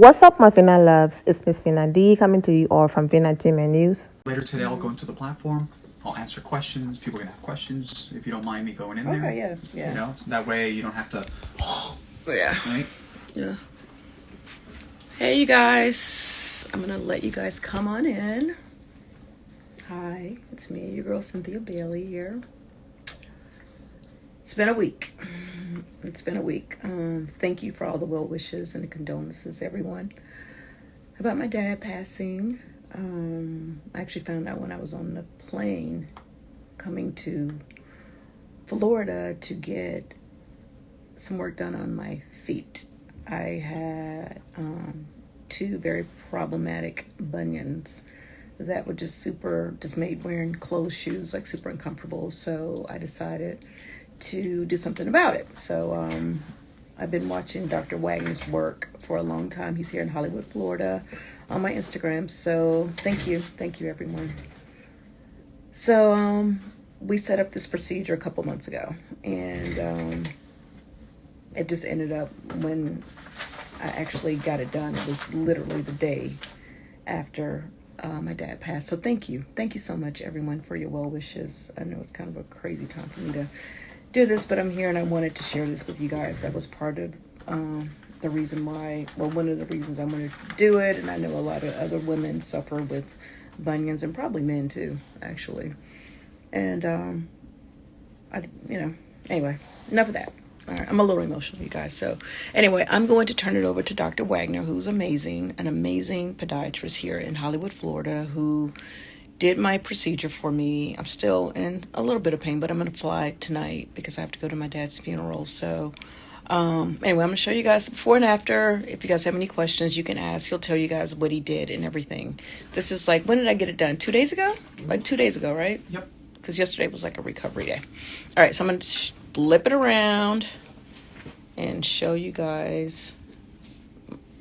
What's up, my Fina loves? It's Miss Fina D coming to you all from Fina Team and News. Later today, I'll go into the platform. I'll answer questions. People are gonna have questions. If you don't mind me going in there, Yeah. You know, so that way you don't have to. Yeah. Right? Yeah. Hey, you guys. I'm gonna let you guys come on in. Hi, it's me, your girl Cynthia Bailey here. It's been a week. Thank you for all the well wishes and the condolences, everyone, about my dad passing. I actually found out when I was on the plane coming to Florida to get some work done on my feet. I had two very problematic bunions that were just made wearing closed shoes like super uncomfortable. So I decided to do something about it. So I've been watching Dr. Wagner's work for a long time. He's here in Hollywood, Florida, on my Instagram. So thank you everyone. So we set up this procedure a couple months ago, and it just ended up when I actually got it done. It was literally the day after my dad passed. So thank you so much, everyone, for your well wishes. I know it's kind of a crazy time for me to do this, but I'm here and I wanted to share this with you guys. That was part of the reason why, one of the reasons I wanted to do it. And I know a lot of other women suffer with bunions, and probably men too, actually. And anyway, enough of that. All right, I'm a little emotional, you guys. So anyway, I'm going to turn it over to Dr. Wagner, who's amazing, an amazing podiatrist here in Hollywood, Florida, who did my procedure for me. I'm still in a little bit of pain, but I'm going to fly tonight because I have to go to my dad's funeral. So anyway, I'm going to show you guys the before and after. If you guys have any questions, you can ask. He'll tell you guys what he did and everything. This is like, when did I get it done? 2 days ago? Like 2 days ago, right? Yep. Because yesterday was like a recovery day. All right, so I'm going to flip it around and show you guys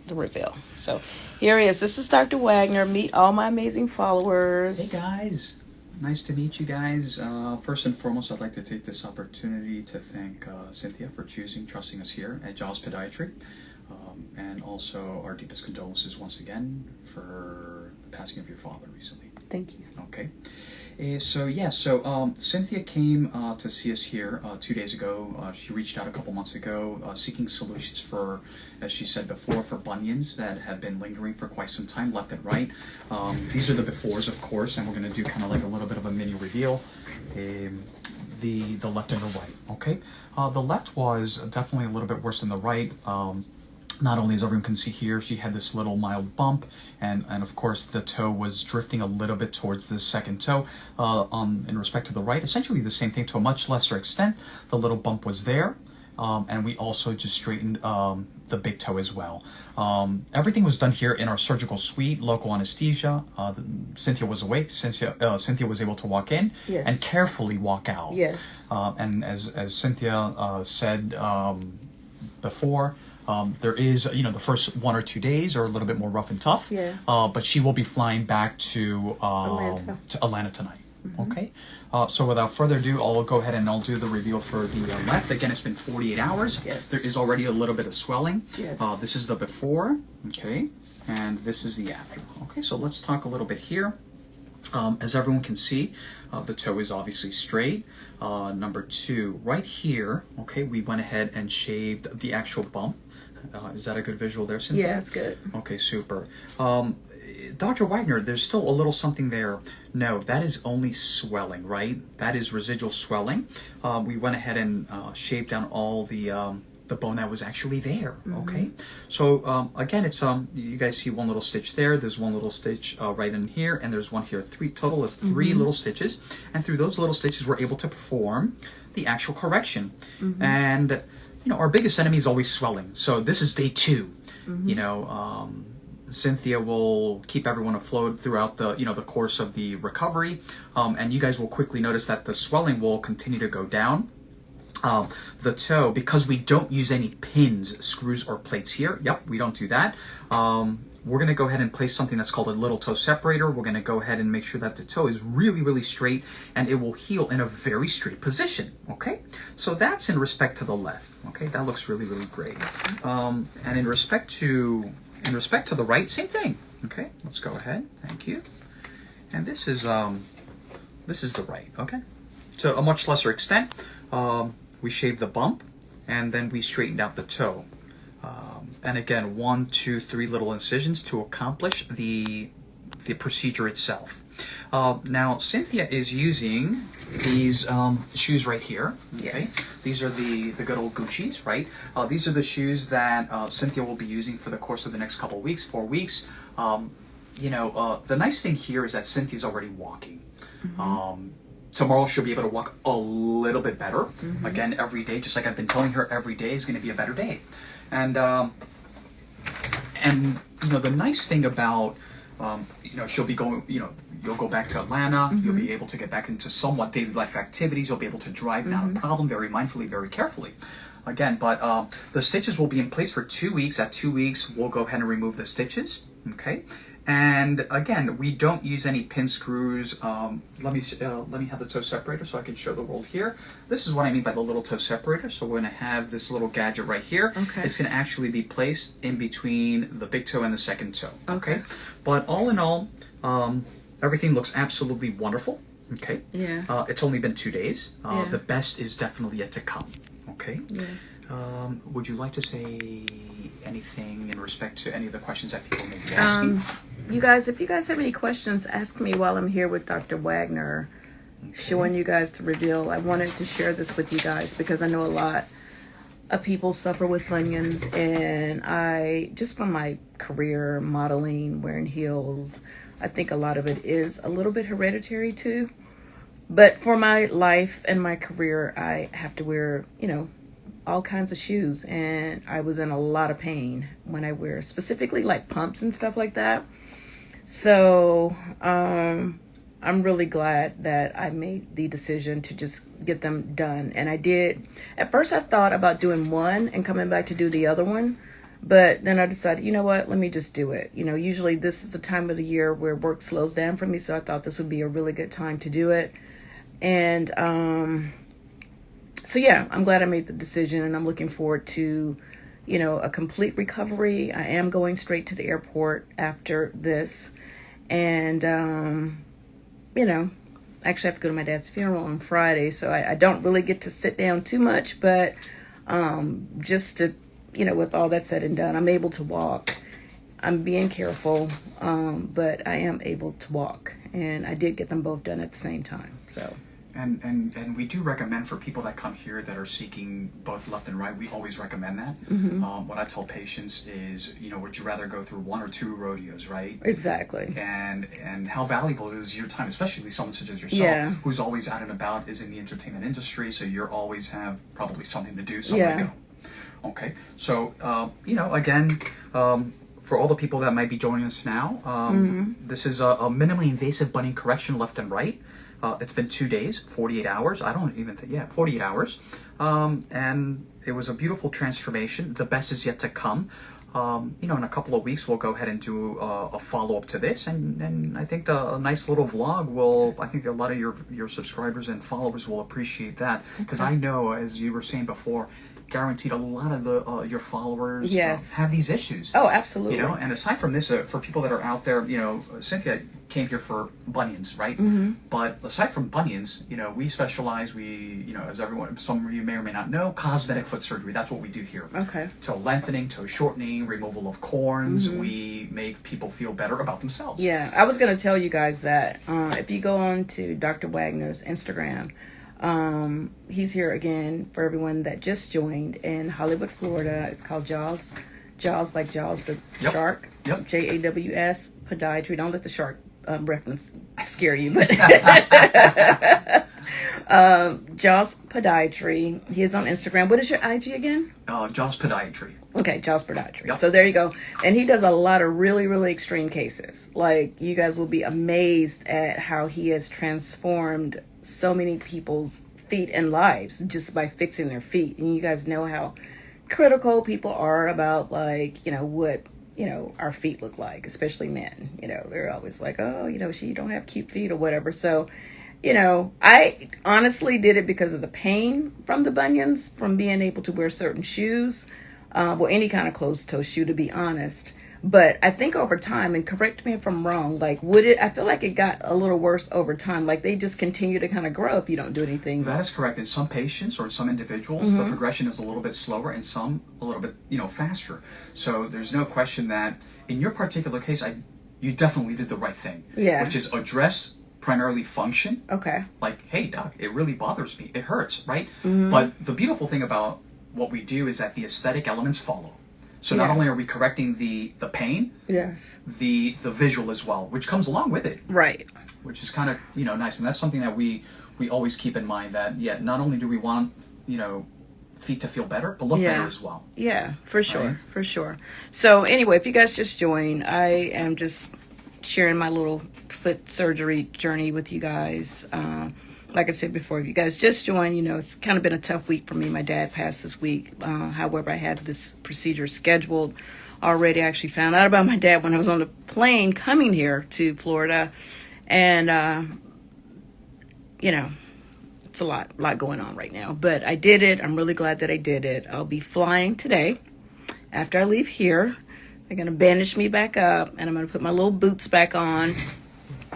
the reveal. So here he is. This is Dr. Wagner. Meet all my amazing followers. Hey guys, nice to meet you guys. First and foremost, I'd like to take this opportunity to thank Cynthia for trusting us here at Jaws Podiatry, and also our deepest condolences once again for the passing of your father recently. Thank you. Okay. So Cynthia came to see us here 2 days ago. She reached out a couple months ago seeking solutions for, as she said before, for bunions that have been lingering for quite some time, left and right. These are the befores, of course, and we're going to do kind of like a little bit of a mini reveal. The left and the right, okay? The left was definitely a little bit worse than the right. Not only, as everyone can see here, she had this little mild bump, and of course the toe was drifting a little bit towards the second toe. In respect to the right, essentially the same thing to a much lesser extent. The little bump was there, and we also just straightened the big toe as well. Everything was done here in our surgical suite, local anesthesia. Cynthia was awake. Cynthia was able to walk in and carefully walk out. Yes. And as Cynthia said before, there is, the first 1 or 2 days are a little bit more rough and tough. Yeah. But she will be flying back to Atlanta tonight. Mm-hmm. Okay. So without further ado, I'll go ahead and I'll do the reveal for the left. Again, it's been 48 hours. Yes. There is already a little bit of swelling. Yes. This is the before. Okay. And this is the after. Okay. So let's talk a little bit here. As everyone can see, the toe is obviously straight. Number two, right here, okay, we went ahead and shaved the actual bump. Is that a good visual there, Cynthia? Yeah, it's good. Okay, super. Dr. Wagner, there's still a little something there. No, that is only swelling, right? That is residual swelling. We went ahead and shaved down all the bone that was actually there. Mm-hmm. Okay, so again, it's you guys see one little stitch there. There's one little stitch right in here, and there's one here. Total is three little stitches, and through those little stitches, we're able to perform the actual correction. Mm-hmm. And our biggest enemy is always swelling. So this is day 2. Mm-hmm. Cynthia will keep everyone afloat throughout the the course of the recovery, and you guys will quickly notice that the swelling will continue to go down. The toe, because we don't use any pins, screws, or plates here. Yep, we don't do that. We're going to go ahead and place something that's called a little toe separator. We're going to go ahead and make sure that the toe is really, really straight, and it will heal in a very straight position, okay? So that's in respect to the left, okay? That looks really, really great. And in respect to in respect to the right, same thing. Okay, let's go ahead. Thank you. And this is the right. Okay, to a much lesser extent, we shaved the bump, and then we straightened out the toe. And again, 1, 2, 3 little incisions to accomplish the procedure itself. Now, Cynthia is using these shoes right here. Okay? Yes. These are the good old Gucci's, right? These are the shoes that Cynthia will be using for the course of the next couple weeks, 4 weeks. The nice thing here is that Cynthia's already walking. Tomorrow she'll be able to walk a little bit better. Again, every day, just like I've been telling her, every day is going to be a better day. And the nice thing about she'll be going, you'll go back to Atlanta, you'll be able to get back into somewhat daily life activities, you'll be able to drive not a problem, very mindfully, very carefully. Again, but the stitches will be in place for 2 weeks. At 2 weeks, we'll go ahead and remove the stitches, okay? And again, we don't use any pin screws. Let me have the toe separator so I can show the world here. This is what I mean by the little toe separator. So we're going to have this little gadget right here. Okay. It's going to actually be placed in between the big toe and the second toe. Okay. But all in all, everything looks absolutely wonderful. Okay. Yeah. It's only been 2 days. Yeah. The best is definitely yet to come. Okay. Yes. Would you like to say anything in respect to any of the questions that people may be asking? You guys, if you guys have any questions, ask me while I'm here with Dr. Wagner, showing you guys the reveal. I wanted to share this with you guys because I know a lot of people suffer with bunions, and I, just from my career, modeling, wearing heels, I think a lot of it is a little bit hereditary too. But for my life and my career, I have to wear, all kinds of shoes, and I was in a lot of pain when I wear specifically like pumps and stuff like that. So I'm really glad that I made the decision to just get them done. And I did. At first I thought about doing one and coming back to do the other one, but then I decided, you know what, let me just do it. Usually this is the time of the year where work slows down for me, so I thought this would be a really good time to do it. And so yeah, I'm glad I made the decision, and I'm looking forward to a complete recovery. I am going straight to the airport after this. And, actually I have to go to my dad's funeral on Friday, so I don't really get to sit down too much, but just to, with all that said and done, I'm able to walk. I'm being careful, but I am able to walk. And I did get them both done at the same time, so... And we do recommend for people that come here that are seeking both left and right, we always recommend that. What I tell patients is, would you rather go through 1 or 2 rodeos, right? Exactly. And how valuable is your time, especially someone such as yourself, who's always out and about, is in the entertainment industry, so you always have probably something to do, somewhere to go. Okay, so, again, for all the people that might be joining us now, this is a minimally invasive bunion correction left and right. It's been 2 days, 48 hours. I don't even think, 48 hours. And it was a beautiful transformation. The best is yet to come. In a couple of weeks, we'll go ahead and do a follow-up to this. And I think a nice little vlog I think a lot of your subscribers and followers will appreciate that. Because I know, as you were saying before, guaranteed a lot of your followers have these issues. Oh, absolutely. And aside from this, for people that are out there, Cynthia came here for bunions, right? But aside from bunions, we specialize, as everyone, some of you may or may not know, cosmetic foot surgery. That's what we do here. Okay. Toe lengthening, toe shortening, removal of corns. We make people feel better about themselves. Yeah, I was going to tell you guys that if you go on to Dr. Wagner's Instagram, he's here again for everyone that just joined in Hollywood, Florida. It's called Jaws like Jaws the shark. Yep. JAWS Podiatry. Don't let the shark reference scare you, but Jaws Podiatry. He is on Instagram. What is your IG again? Jaws Podiatry. Okay, Jaws Podiatry. Yep. So there you go. And he does a lot of really, really extreme cases. Like, you guys will be amazed at how he has transformed so many people's feet and lives just by fixing their feet. And you guys know how critical people are about, like, what, our feet look like, especially men. They're always like, oh, you don't have cute feet or whatever. So, I honestly did it because of the pain from the bunions, from being able to wear certain shoes, any kind of closed-toe shoe, to be honest. But I think over time, and correct me if I'm wrong, like I feel like it got a little worse over time. Like they just continue to kind of grow if you don't do anything. That is correct. In some patients or in some individuals, the progression is a little bit slower, and some a little bit, faster. So there's no question that in your particular case, you definitely did the right thing. Yeah. Which is address primarily function. Okay. Like, hey, doc, it really bothers me. It hurts, right? But the beautiful thing about what we do is that the aesthetic elements follow. So not only are we correcting the pain, yes, the visual as well, which comes along with it. Right. Which is kind of, nice. And that's something that we always keep in mind, that, not only do we want, feet to feel better, but look better as well. Yeah, for sure. Right? For sure. So anyway, if you guys just joined, I am just sharing my little foot surgery journey with you guys. Like I said before, if you guys just joined, it's kind of been a tough week for me. My dad passed this week. However, I had this procedure scheduled already. I actually found out about my dad when I was on the plane coming here to Florida. And, it's a lot going on right now. But I did it. I'm really glad that I did it. I'll be flying today. After I leave here, they're going to bandage me back up, and I'm going to put my little boots back on.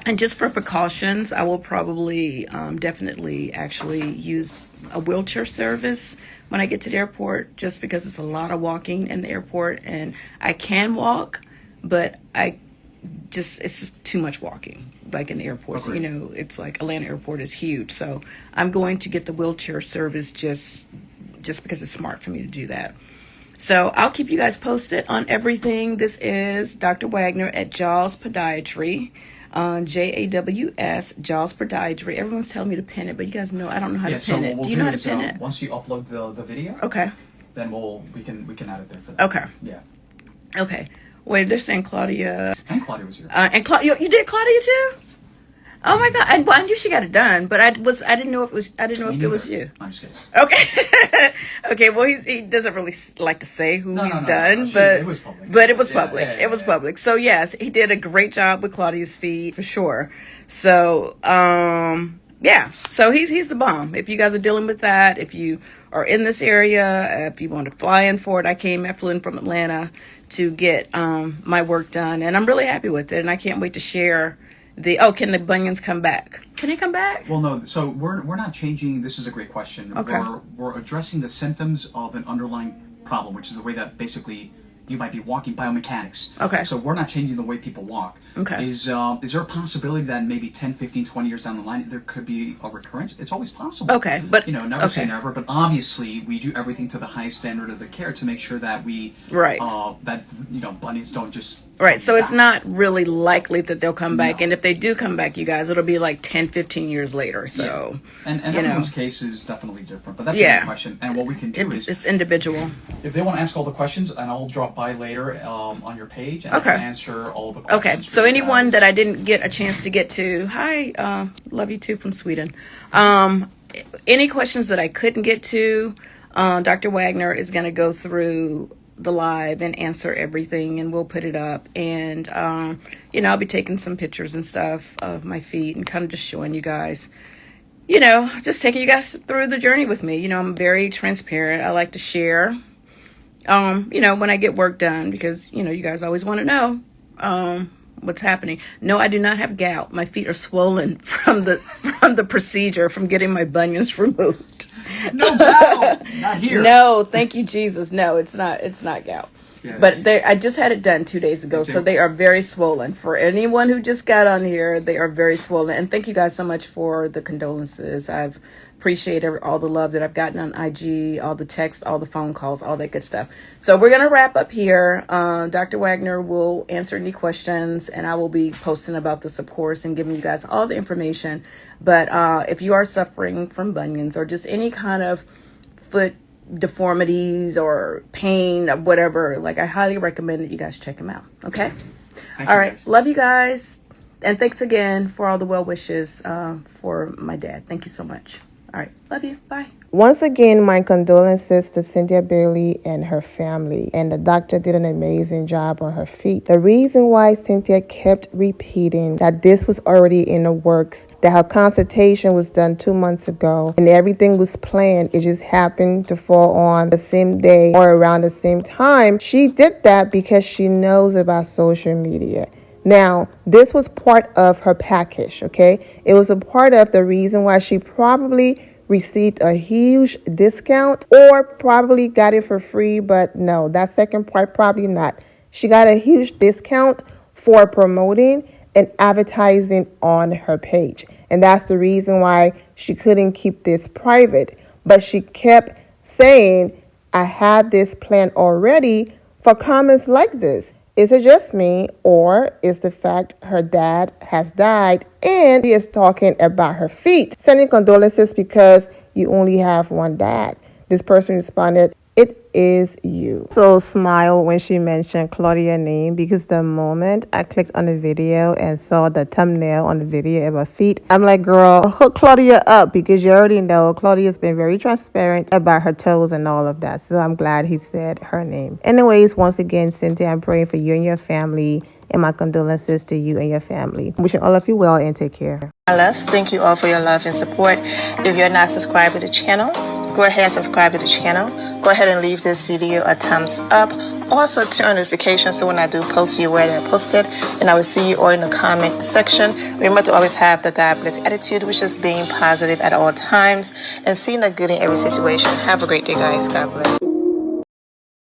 And just for precautions, I will probably definitely actually use a wheelchair service when I get to the airport, just because it's a lot of walking in the airport, and I can walk, but it's just too much walking, like in the airport. So, it's like Atlanta airport is huge. So I'm going to get the wheelchair service just because it's smart for me to do that. So I'll keep you guys posted on everything. This is Dr. Wagner at Jaws Podiatry. JAWS, Jaws Podiatry. Everyone's telling me to pin it, but you guys know I don't know how to pin it. Do you know how to pin it? Once you upload the video, okay, then we can add it there for that. Okay. Yeah. Okay. Wait, they're saying Claudia. And Claudia was here. And you did Claudia too? Oh my God! And I knew she got it done, but I didn't know if it was you. I'm just kidding. Okay. Okay. Well, he doesn't really like to say who he's done, but it was public. But it was public. It was public. So yes, he did a great job with Claudia's feet for sure. So yeah. So he's the bomb. If you guys are dealing with that, if you are in this area, if you want to fly in for it, I flew in from Atlanta to get my work done, and I'm really happy with it, and I can't wait to share. Can the bunions come back? Can they come back? Well, no. So we're not changing. This is a great question. Okay. We're addressing the symptoms of an underlying problem, which is the way that basically you might be walking, biomechanics. Okay. So we're not changing the way people walk. Okay. Is there a possibility that maybe 10, 15, 20 years down the line there could be a recurrence? It's always possible. Okay, but never say never. But obviously, we do everything to the highest standard of the care to make sure that we that bunions don't just so it's not really likely that they'll come back, and if they do come back, you guys, it'll be like 10, 15 years later. So and everyone's case is definitely different. But that's a question. And what we can do is it's individual. If they want to ask all the questions, and I'll drop by later on your page and I can answer all the questions. Okay, so anyone that I didn't get a chance to get to, hi, love you too from Sweden. Any questions that I couldn't get to, Dr. Wagner is going to go through the live and answer everything, and we'll put it up. And, I'll be taking some pictures and stuff of my feet and kind of just showing you guys, just taking you guys through the journey with me. I'm very transparent. I like to share, when I get work done, because, you guys always want to know, what's happening. No, I do not have gout. My feet are swollen from the procedure, from getting my bunions removed. No gout, not here. No, thank you, Jesus. No, it's not gout. Yeah. But I just had it done 2 days ago, so they are very swollen. For anyone who just got on here, they are very swollen. And thank you guys so much for the condolences. I've appreciated all the love that I've gotten on IG, all the texts, all the phone calls, all that good stuff. So we're going to wrap up here. Dr. Wagner will answer any questions, and I will be posting about this, of course, and giving you guys all the information. But if you are suffering from bunions or just any kind of foot deformities or pain or whatever, I highly recommend that you guys check him out. Okay. All right. Guys. Love you guys. And thanks again for all the well wishes for my dad. Thank you so much. All right. Love you. Bye. Once again, my condolences to Cynthia Bailey and her family. And the doctor did an amazing job on her feet. The reason why Cynthia kept repeating that this was already in the works, that her consultation was done 2 months ago and everything was planned, it just happened to fall on the same day or around the same time. She did that because she knows about social media. Now, this was part of her package, okay? It was a part of the reason why she probably received a huge discount or probably got it for free, but no, that second part probably not. She got a huge discount for promoting and advertising on her page. And that's the reason why she couldn't keep this private. But she kept saying, I had this plan already for comments like this. Is it just me, or is the fact her dad has died and he is talking about her feet? Sending condolences because you only have one dad. This person responded, it is you. So smile when she mentioned Claudia's name, because the moment I clicked on the video and saw the thumbnail on the video of her feet, I'm like, girl, hook Claudia up, because you already know Claudia's been very transparent about her toes and all of that. So I'm glad he said her name. Anyways, once again, Cynthia, I'm praying for you and your family, and my condolences to you and your family. Wishing all of you well and take care. My loves, thank you all for your love and support. If you're not subscribed to the channel, go ahead and subscribe to the channel. Go ahead and leave this video a thumbs up. Also turn on notifications so when I do post, you're aware that I posted. And I will see you all in the comment section. Remember to always have the God bless attitude, which is being positive at all times and seeing the good in every situation. Have a great day, guys. God bless.